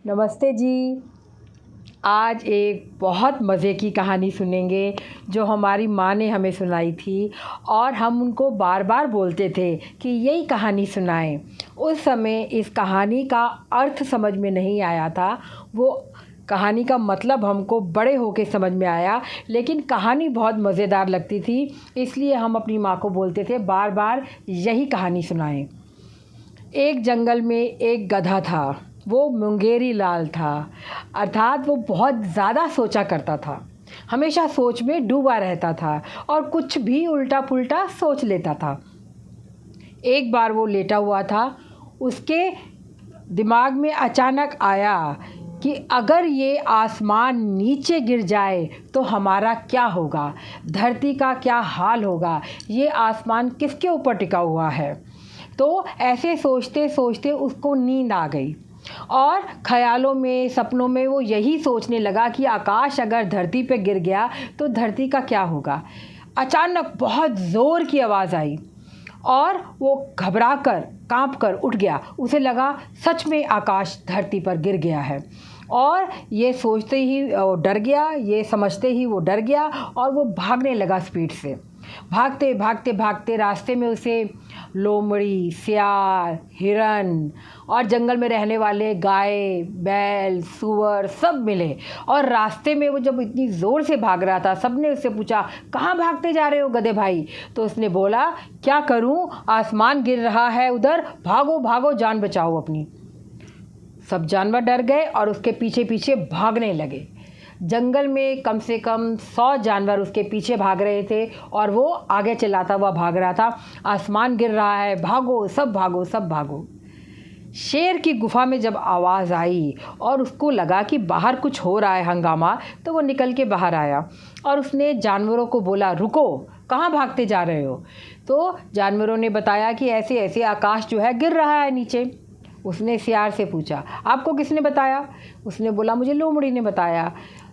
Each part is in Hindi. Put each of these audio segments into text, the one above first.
नमस्ते जी। आज एक बहुत मज़े की कहानी सुनेंगे जो हमारी माँ ने हमें सुनाई थी और हम उनको बार बार बोलते थे कि यही कहानी सुनाएं। उस समय इस कहानी का अर्थ समझ में नहीं आया था, वो कहानी का मतलब हमको बड़े होके समझ में आया, लेकिन कहानी बहुत मज़ेदार लगती थी, इसलिए हम अपनी माँ को बोलते थे बार बार यही कहानी सुनाएं। एक जंगल में एक गधा था, वो मुंगेरी लाल था, अर्थात वो बहुत ज़्यादा सोचा करता था, हमेशा सोच में डूबा रहता था और कुछ भी उल्टा पुल्टा सोच लेता था। एक बार वो लेटा हुआ था, उसके दिमाग में अचानक आया कि अगर ये आसमान नीचे गिर जाए तो हमारा क्या होगा, धरती का क्या हाल होगा, ये आसमान किसके ऊपर टिका हुआ है। तो ऐसे सोचते सोचते उसको नींद आ गई और ख़यालों में, सपनों में वो यही सोचने लगा कि आकाश अगर धरती पे गिर गया तो धरती का क्या होगा। अचानक बहुत ज़ोर की आवाज़ आई और वो घबरा कर, काँप कर उठ गया। उसे लगा सच में आकाश धरती पर गिर गया है और ये सोचते ही वो डर गया, ये समझते ही वो डर गया और वो भागने लगा स्पीड से। भागते भागते भागते रास्ते में उसे लोमड़ी, सियार, हिरन और जंगल में रहने वाले गाय, बैल, सूअर सब मिले और रास्ते में वो जब इतनी ज़ोर से भाग रहा था, सबने उससे पूछा, कहाँ भागते जा रहे हो गधे भाई। तो उसने बोला, क्या करूँ, आसमान गिर रहा है उधर, भागो भागो, जान बचाओ अपनी। सब जानवर डर गए और उसके पीछे पीछे भागने लगे। जंगल में कम से कम 100 जानवर उसके पीछे भाग रहे थे और वो आगे चिल्लाता हुआ भाग रहा था, आसमान गिर रहा है, भागो सब, भागो सब, भागो। शेर की गुफा में जब आवाज़ आई और उसको लगा कि बाहर कुछ हो रहा है हंगामा, तो वो निकल के बाहर आया और उसने जानवरों को बोला, रुको, कहाँ भागते जा रहे हो। तो जानवरों ने बताया कि ऐसे ऐसे आकाश जो है गिर रहा है नीचे। उसने सियार से पूछा, आपको किसने बताया। उसने बोला, मुझे लोमड़ी ने बताया।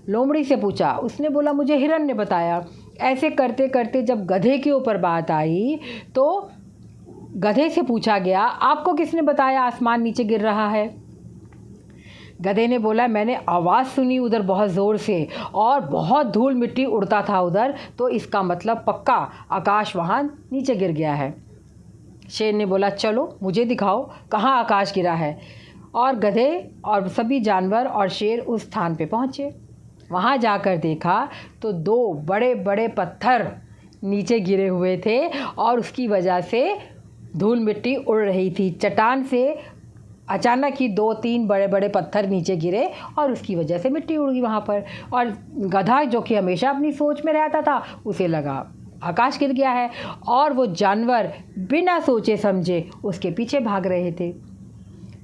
लोमड़ी से पूछा, उसने बोला, मुझे हिरन ने बताया। ऐसे करते करते जब गधे के ऊपर बात आई तो गधे से पूछा गया, आपको किसने बताया आसमान नीचे गिर रहा है। गधे ने बोला, मैंने आवाज़ सुनी उधर बहुत ज़ोर से और बहुत धूल मिट्टी उड़ता था उधर, तो इसका मतलब पक्का आकाश वहाँ नीचे गिर गया है। शेर ने बोला, चलो मुझे दिखाओ कहाँ आकाश गिरा है। और गधे और सभी जानवर और शेर उस स्थान पे पहुँचे। वहाँ जाकर देखा तो 2 बड़े बड़े पत्थर नीचे गिरे हुए थे और उसकी वजह से धूल मिट्टी उड़ रही थी। चट्टान से अचानक ही 2-3 बड़े बड़े पत्थर नीचे गिरे और उसकी वजह से मिट्टी उड़ गई वहाँ पर। और गधा जो कि हमेशा अपनी सोच में रहता था, उसे लगा आकाश गिर गया है और वो जानवर बिना सोचे समझे उसके पीछे भाग रहे थे।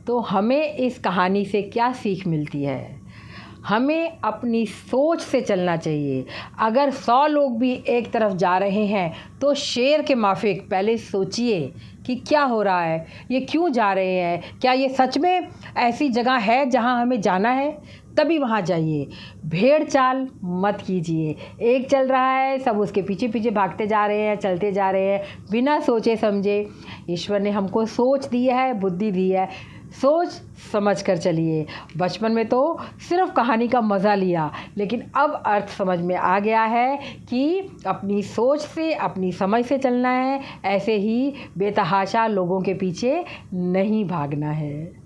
तो हमें इस कहानी से क्या सीख मिलती है? हमें अपनी सोच से चलना चाहिए। अगर 100 लोग भी एक तरफ जा रहे हैं तो शेर के माफिक पहले सोचिए कि क्या हो रहा है, ये क्यों जा रहे हैं, क्या ये सच में ऐसी जगह है जहां हमें जाना है, तभी वहां जाइए। भेड़ चाल मत कीजिए, एक चल रहा है, सब उसके पीछे पीछे भागते जा रहे हैं, चलते जा रहे हैं बिना सोचे समझे। ईश्वर ने हमको सोच दी है, बुद्धि दी है, सोच समझ कर चलिए। बचपन में तो सिर्फ कहानी का मज़ा लिया, लेकिन अब अर्थ समझ में आ गया है कि अपनी सोच से, अपनी समझ से चलना है, ऐसे ही बेतहाशा लोगों के पीछे नहीं भागना है।